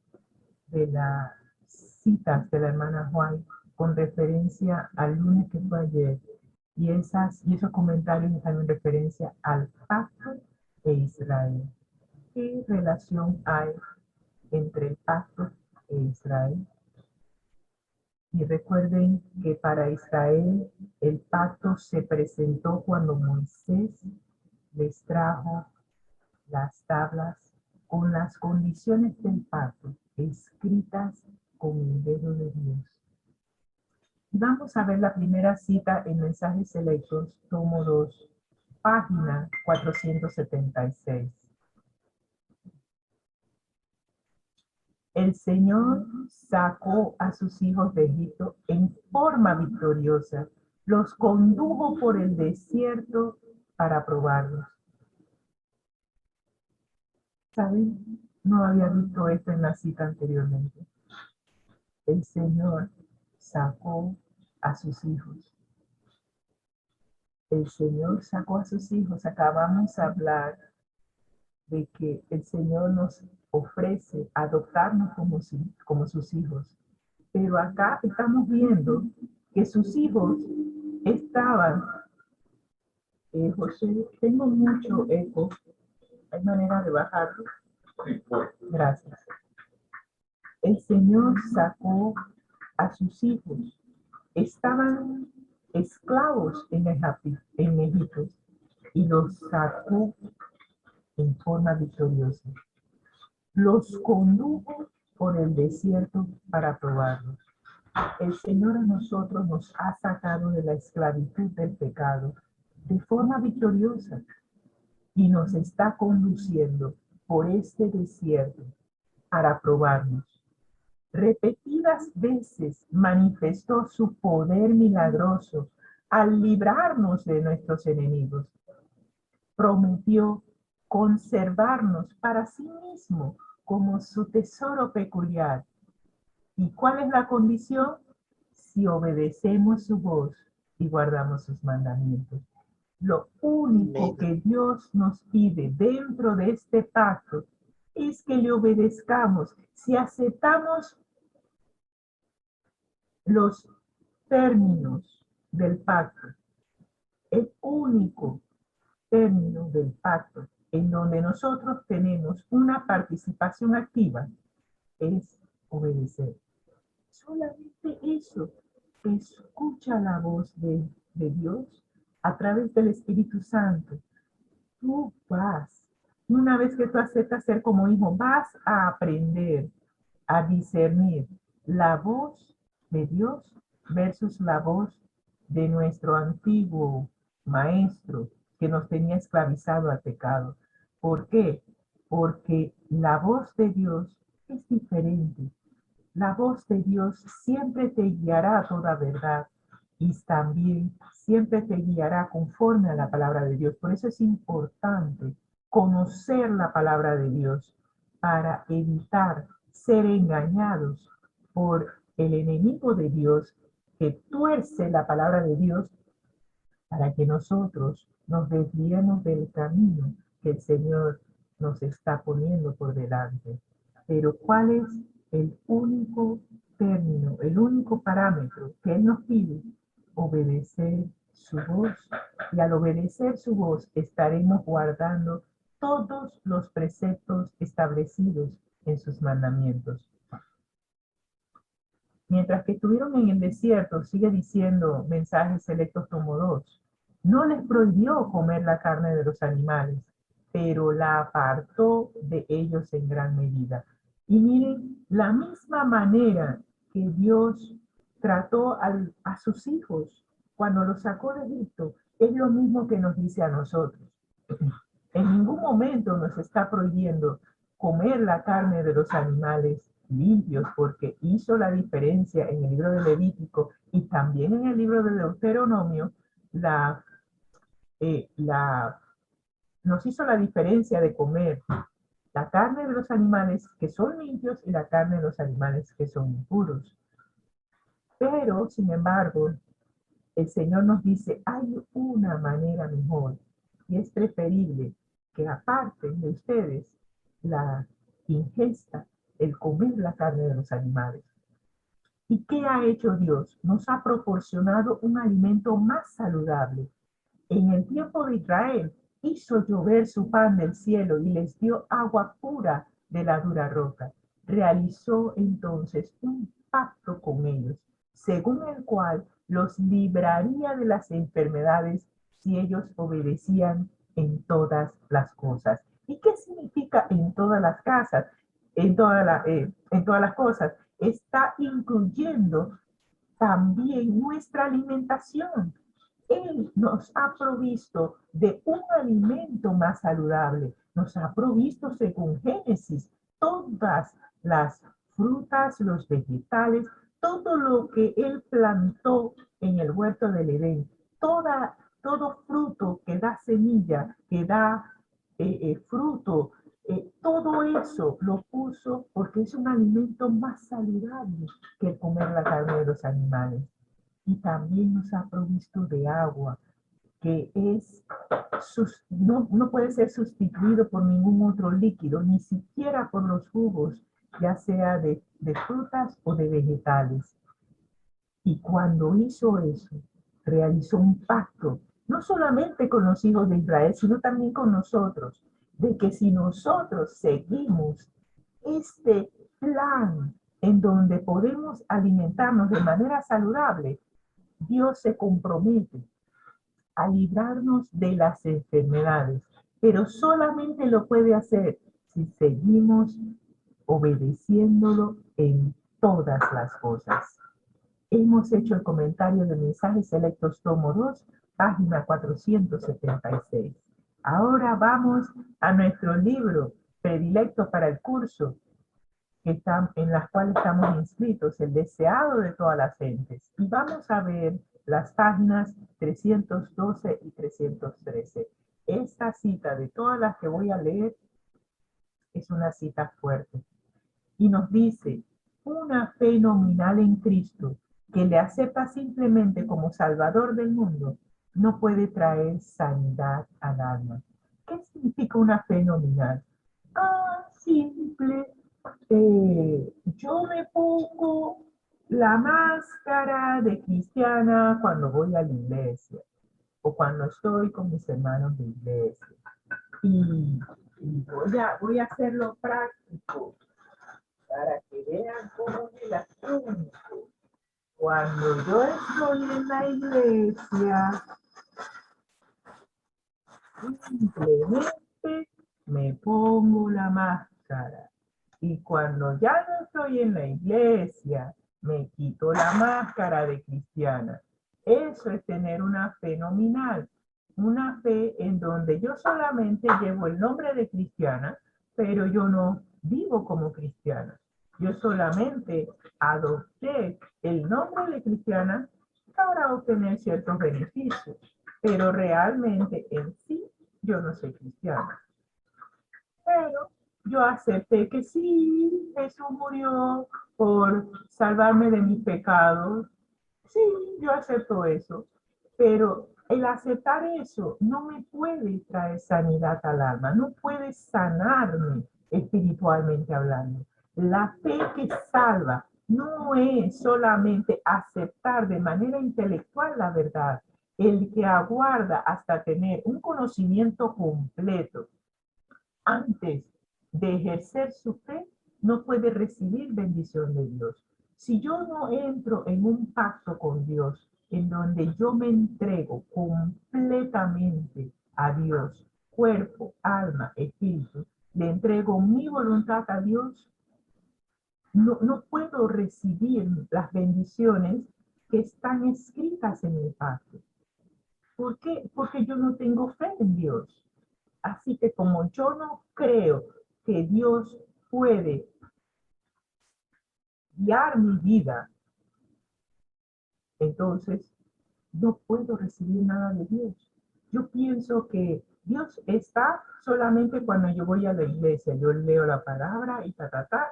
de las citas de la hermana White con referencia al lunes que fue ayer. Y esos comentarios están en referencia al pacto de Israel. ¿Qué relación hay entre el pacto e Israel? Y recuerden que para Israel el pacto se presentó cuando Moisés les trajo las tablas con las condiciones del pacto escritas con el dedo de Dios. Vamos a ver la primera cita en Mensajes Selectos, tomo 2, página 476. El Señor sacó a sus hijos de Egipto en forma victoriosa, los condujo por el desierto para probarlos. ¿Saben? No había visto esto en la cita anteriormente. El Señor sacó a sus hijos. El Señor sacó a sus hijos. Acabamos de hablar de que el Señor nos ofrece adoptarnos como sus hijos. Pero acá estamos viendo que sus hijos estaban... José, tengo mucho eco. ¿Hay manera de bajarlo? Gracias. El Señor sacó a sus hijos. Estaban esclavos en Egipto y los sacó en forma victoriosa. Los condujo por el desierto para probarlos. El Señor a nosotros nos ha sacado de la esclavitud del pecado de forma victoriosa y nos está conduciendo por este desierto para probarnos. Repetidas veces manifestó su poder milagroso al librarnos de nuestros enemigos. Prometió conservarnos para sí mismo como su tesoro peculiar. ¿Y cuál es la condición? Si obedecemos su voz y guardamos sus mandamientos. Lo único que Dios nos pide dentro de este pacto es que le obedezcamos. Si aceptamos los términos del pacto, el único término del pacto en donde nosotros tenemos una participación activa es obedecer. Solamente eso. Escucha la voz de Dios a través del Espíritu Santo. Tú vas, una vez que tú aceptas ser como hijo, vas a aprender a discernir la voz de Dios versus la voz de nuestro antiguo maestro que nos tenía esclavizado al pecado. ¿Por qué? Porque la voz de Dios es diferente. La voz de Dios siempre te guiará a toda verdad y también siempre te guiará conforme a la palabra de Dios. Por eso es importante conocer la palabra de Dios para evitar ser engañados por el enemigo de Dios que tuerce la palabra de Dios para que nosotros nos desviemos del camino que el Señor nos está poniendo por delante. Pero ¿cuál es el único término, el único parámetro que Él nos pide? Obedecer su voz. Y al obedecer su voz estaremos guardando todos los preceptos establecidos en sus mandamientos. Mientras que estuvieron en el desierto, sigue diciendo Mensajes Selectos tomo 2, no les prohibió comer la carne de los animales, pero la apartó de ellos en gran medida. Y miren, la misma manera que Dios trató a sus hijos cuando los sacó de Egipto, es lo mismo que nos dice a nosotros. En ningún momento nos está prohibiendo comer la carne de los animales limpios, porque hizo la diferencia en el libro de Levítico y también en el libro de Deuteronomio, nos hizo la diferencia de comer la carne de los animales que son limpios y la carne de los animales que son impuros. Pero, sin embargo, el Señor nos dice, hay una manera mejor y es preferible que aparten de ustedes la ingesta, el comer la carne de los animales. ¿Y qué ha hecho Dios? Nos ha proporcionado un alimento más saludable. En el tiempo de Israel hizo llover su pan del cielo y les dio agua pura de la dura roca. Realizó entonces un pacto con ellos, según el cual los libraría de las enfermedades si ellos obedecían en todas las cosas. ¿Y qué significa en todas las casas? En todas las cosas. Está incluyendo también nuestra alimentación. Él nos ha provisto de un alimento más saludable. Nos ha provisto, según Génesis, todas las frutas, los vegetales, todo lo que Él plantó en el huerto del Edén. Todo fruto que da semilla, que da fruto, todo eso lo puso porque es un alimento más saludable que comer la carne de los animales. Y también nos ha provisto de agua, que no puede ser sustituido por ningún otro líquido, ni siquiera por los jugos, ya sea de frutas o de vegetales. Y cuando hizo eso, realizó un pacto, no solamente con los hijos de Israel, sino también con nosotros, de que si nosotros seguimos este plan en donde podemos alimentarnos de manera saludable, Dios se compromete a librarnos de las enfermedades, pero solamente lo puede hacer si seguimos obedeciéndolo en todas las cosas. Hemos hecho el comentario de Mensajes Selectos tomo 2, página 476. Ahora vamos a nuestro libro predilecto para el curso, en las cuales estamos inscritos, el deseado de todas las gentes. Y vamos a ver las páginas 312 y 313. Esta cita de todas las que voy a leer es una cita fuerte. Y nos dice, una fe nominal en Cristo que le acepta simplemente como Salvador del mundo no puede traer sanidad al alma. ¿Qué significa una fe nominal? Simple. Yo me pongo la máscara de cristiana cuando voy a la iglesia o cuando estoy con mis hermanos de iglesia. Y voy a hacerlo práctico para que vean cómo me la pongo. Cuando yo estoy en la iglesia, simplemente me pongo la máscara. Y cuando ya no estoy en la iglesia, me quito la máscara de cristiana. Eso es tener una fe nominal. Una fe en donde yo solamente llevo el nombre de cristiana, pero yo no vivo como cristiana. Yo solamente adopté el nombre de cristiana para obtener ciertos beneficios, pero realmente en sí yo no soy cristiana. Pero yo acepté que sí, Jesús murió por salvarme de mis pecados. Sí, yo acepto eso. Pero el aceptar eso no me puede traer sanidad al alma, no puede sanarme espiritualmente hablando. La fe que salva no es solamente aceptar de manera intelectual la verdad. El que aguarda hasta tener un conocimiento completo antes de ejercer su fe, no puede recibir bendición de Dios. Si yo no entro en un pacto con Dios, en donde yo me entrego completamente a Dios, cuerpo, alma, espíritu, le entrego mi voluntad a Dios, no puedo recibir las bendiciones que están escritas en el pacto. ¿Por qué? Porque yo no tengo fe en Dios. Así que como yo no creo que Dios puede guiar mi vida, entonces no puedo recibir nada de Dios. Yo pienso que Dios está solamente cuando yo voy a la iglesia, yo leo la palabra y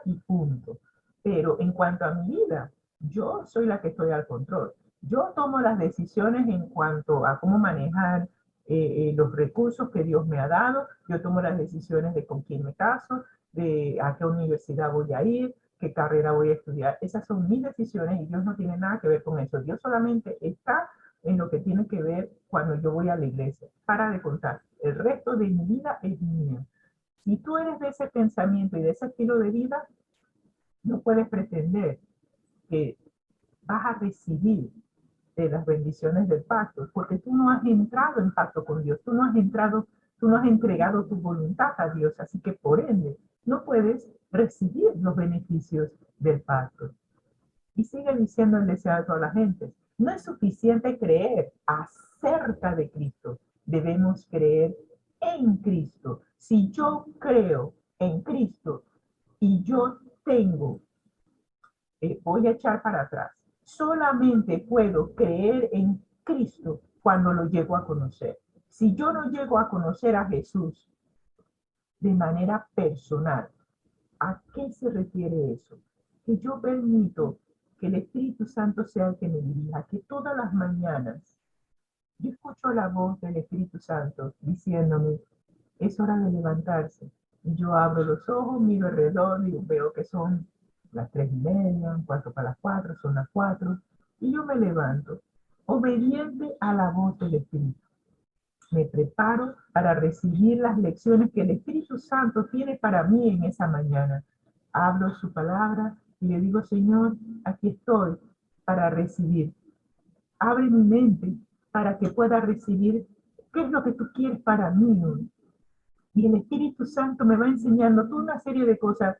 y punto. Pero en cuanto a mi vida, yo soy la que estoy al control. Yo tomo las decisiones en cuanto a cómo manejar los recursos que Dios me ha dado. Yo tomo las decisiones de con quién me caso, de a qué universidad voy a ir, qué carrera voy a estudiar. Esas son mis decisiones y Dios no tiene nada que ver con eso. Dios solamente está en lo que tiene que ver cuando yo voy a la iglesia. Para de contar. El resto de mi vida es mío. Si tú eres de ese pensamiento y de ese estilo de vida, no puedes pretender que vas a recibir de las bendiciones del pacto, porque tú no has entrado en pacto con Dios, tú no has entregado tu voluntad a Dios, así que por ende no puedes recibir los beneficios del pacto. Y sigue diciendo el deseo de toda la gente, no es suficiente creer acerca de Cristo, debemos creer en Cristo. Si yo creo en Cristo y yo tengo, voy a echar para atrás, solamente puedo creer en Cristo cuando lo llego a conocer. Si yo no llego a conocer a Jesús de manera personal, ¿a qué se refiere eso? Que yo permito que el Espíritu Santo sea el que me dirija, que todas las mañanas yo escucho la voz del Espíritu Santo diciéndome, es hora de levantarse. Y yo abro los ojos, miro alrededor y veo que son las 3:30, un cuarto para las 4, son las 4, y yo me levanto, obediente a la voz del Espíritu. Me preparo para recibir las lecciones que el Espíritu Santo tiene para mí en esa mañana. Hablo su palabra y le digo, Señor, aquí estoy para recibir. Abre mi mente para que pueda recibir qué es lo que tú quieres para mí hoy. Y el Espíritu Santo me va enseñando toda una serie de cosas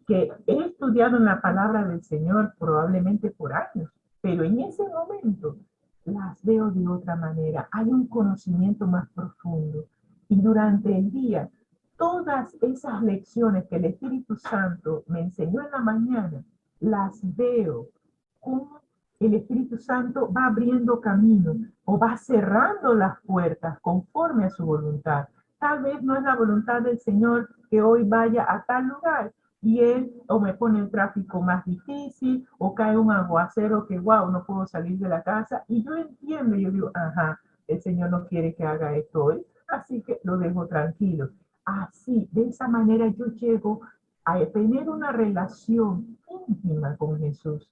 que he estudiado en la palabra del Señor probablemente por años, pero en ese momento las veo de otra manera. Hay un conocimiento más profundo. Y durante el día, todas esas lecciones que el Espíritu Santo me enseñó en la mañana, las veo como el Espíritu Santo va abriendo camino o va cerrando las puertas conforme a su voluntad. Tal vez no es la voluntad del Señor que hoy vaya a tal lugar y Él o me pone el tráfico más difícil o cae un aguacero que, wow, no puedo salir de la casa. Y yo entiendo, yo digo, ajá, el Señor no quiere que haga esto hoy, así que lo dejo tranquilo. Así, de esa manera yo llego a tener una relación íntima con Jesús.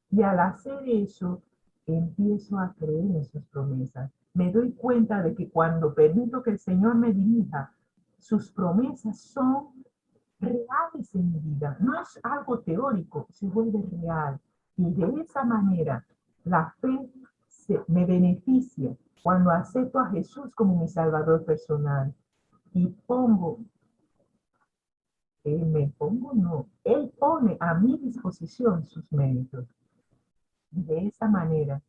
Y al hacer eso, empiezo a creer en sus promesas. Me doy cuenta de que cuando permito que el Señor me dirija, sus promesas son reales en mi vida. No es algo teórico, se vuelve real. Y de esa manera, la fe me beneficia cuando acepto a Jesús como mi Salvador personal y Él pone a mi disposición sus méritos. De esa manera,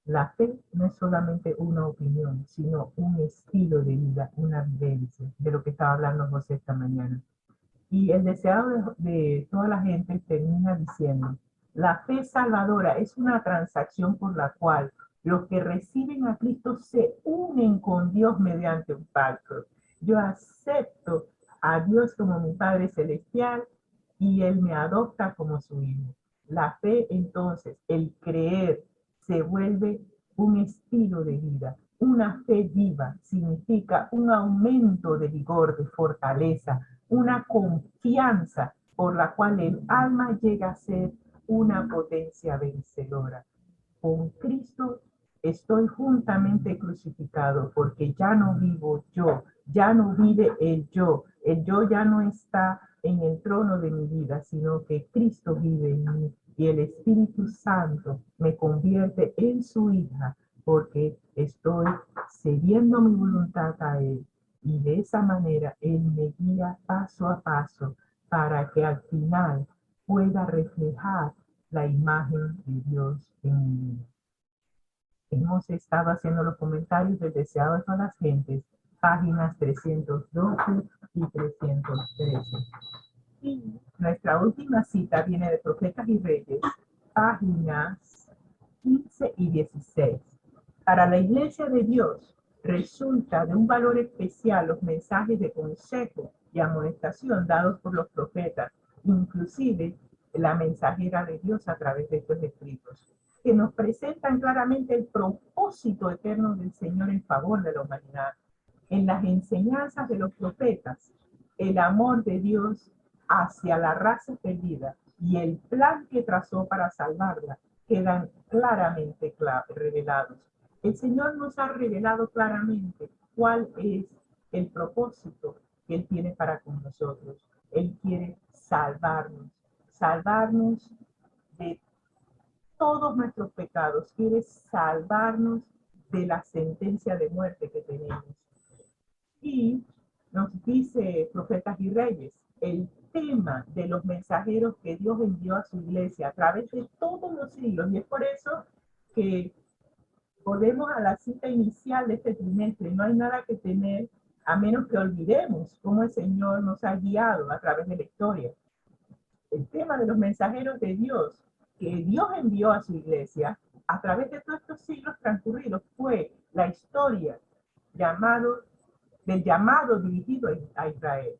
la fe no es solamente una opinión, sino un estilo de vida, una vivencia, de lo que estaba hablando José esta mañana. Y el deseado de toda la gente termina diciendo, la fe salvadora es una transacción por la cual los que reciben a Cristo se unen con Dios mediante un pacto. Yo acepto a Dios como mi Padre Celestial y Él me adopta como su hijo. La fe entonces, el creer, se vuelve un estilo de vida. Una fe viva significa un aumento de vigor, de fortaleza, una confianza por la cual el alma llega a ser una potencia vencedora. Con Cristo estoy juntamente crucificado porque ya no vivo yo, ya no vive el yo ya no está en el trono de mi vida, sino que Cristo vive en mí y el Espíritu Santo me convierte en su hija porque estoy cediendo mi voluntad a Él y de esa manera Él me guía paso a paso para que al final pueda reflejar la imagen de Dios en mi vida. Hemos estado haciendo los comentarios del deseado de todas las gentes, páginas 312 y 313. Y nuestra última cita viene de Profetas y Reyes, páginas 15 y 16. Para la Iglesia de Dios resulta de un valor especial los mensajes de consejo y amonestación dados por los profetas, inclusive la mensajera de Dios a través de estos escritos, que nos presentan claramente el propósito eterno del Señor en favor de la humanidad. En las enseñanzas de los profetas, el amor de Dios hacia la raza perdida y el plan que trazó para salvarla quedan claramente revelados. El Señor nos ha revelado claramente cuál es el propósito que Él tiene para con nosotros. Él quiere salvarnos de todos nuestros pecados, quiere salvarnos de la sentencia de muerte que tenemos. Y nos dice Profetas y Reyes, el tema de los mensajeros que Dios envió a su iglesia a través de todos los siglos, y es por eso que volvemos a la cita inicial de este trimestre. No hay nada que temer a menos que olvidemos cómo el Señor nos ha guiado a través de la historia. El tema de los mensajeros de Dios que Dios envió a su iglesia a través de todos estos siglos transcurridos fue la historia del llamado dirigido a Israel.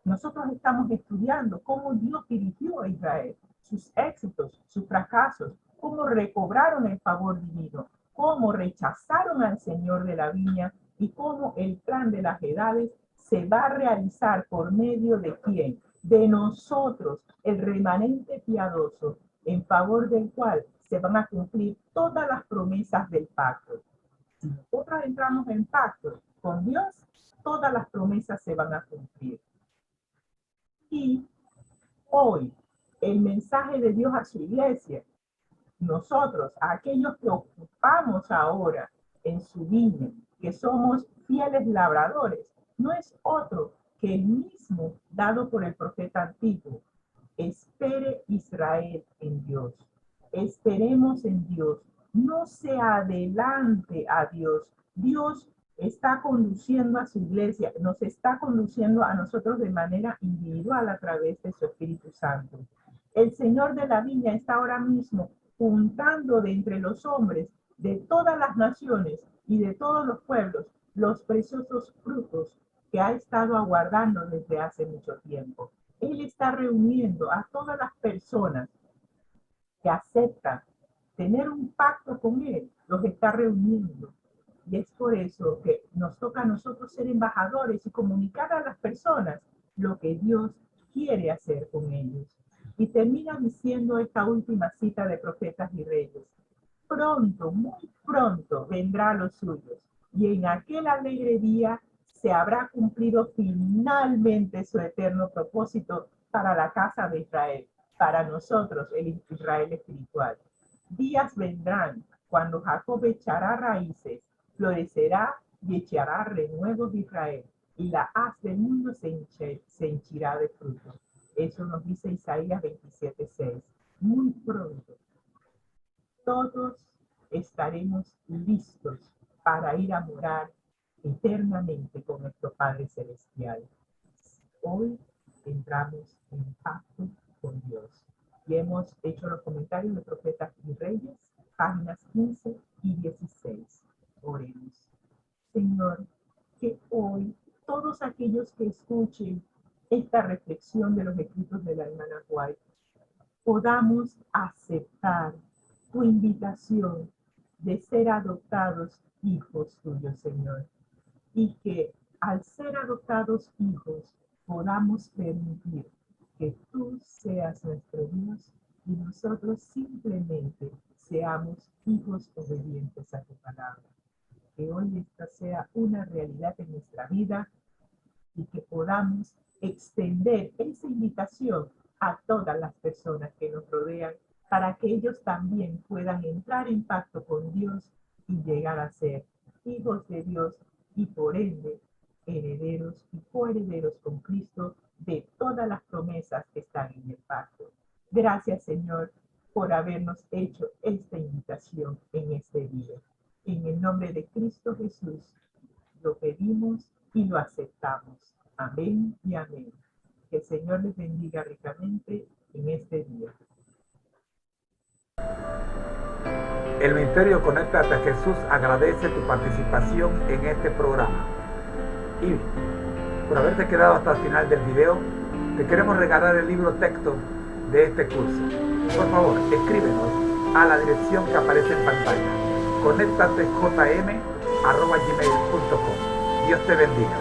Nosotros estamos estudiando cómo Dios dirigió a Israel, sus éxitos, sus fracasos, cómo recobraron el favor divino, cómo rechazaron al Señor de la viña y cómo el plan de las edades se va a realizar por medio de quién, de nosotros, el remanente piadoso, en favor del cual se van a cumplir todas las promesas del pacto. Si nosotros entramos en pacto con Dios, todas las promesas se van a cumplir. Y hoy, el mensaje de Dios a su iglesia, nosotros, aquellos que ocupamos ahora en su viña, que somos fieles labradores, no es otro que el mismo dado por el profeta antiguo. Espere Israel en Dios. Esperemos en Dios. No se adelante a Dios. Dios está conduciendo a su iglesia, nos está conduciendo a nosotros de manera individual a través de su Espíritu Santo. El Señor de la viña está ahora mismo juntando de entre los hombres de todas las naciones y de todos los pueblos los preciosos frutos que ha estado aguardando desde hace mucho tiempo. Él está reuniendo a todas las personas que aceptan tener un pacto con Él, los está reuniendo. Y es por eso que nos toca a nosotros ser embajadores y comunicar a las personas lo que Dios quiere hacer con ellos. Y termina diciendo esta última cita de Profetas y Reyes. Pronto, muy pronto vendrá a los suyos, y en aquel alegre día se habrá cumplido finalmente su eterno propósito para la casa de Israel, para nosotros el Israel espiritual. Días vendrán cuando Jacob echará raíces, florecerá y echará renuevos de Israel, y la haz del mundo se henchirá de frutos. Eso nos dice Isaías 27:6. Muy pronto, todos estaremos listos para ir a morar eternamente con nuestro Padre Celestial. Hoy entramos en pacto con Dios. Y hemos hecho los comentarios de Profetas y Reyes, páginas 15 y 16. Oremos. Señor, que hoy todos aquellos que escuchen esta reflexión de los escritos de la hermana White podamos aceptar tu invitación de ser adoptados hijos tuyos, Señor. Y que al ser adoptados hijos podamos permitir que tú seas nuestro Dios y nosotros simplemente seamos hijos obedientes a tu palabra. Que hoy esta sea una realidad en nuestra vida y que podamos extender esa invitación a todas las personas que nos rodean para que ellos también puedan entrar en pacto con Dios y llegar a ser hijos de Dios y por ende herederos y coherederos con Cristo de todas las promesas que están en el pacto. Gracias, Señor, por habernos hecho esta invitación en este día. En el nombre de Cristo Jesús, lo pedimos y lo aceptamos. Amén y amén. Que el Señor les bendiga ricamente en este día. El Ministerio Conéctate a Jesús agradece tu participación en este programa. Y por haberte quedado hasta el final del video, te queremos regalar el libro texto de este curso. Por favor, escríbenos a la dirección que aparece en pantalla: conectatejm@gmail.com. Dios te bendiga.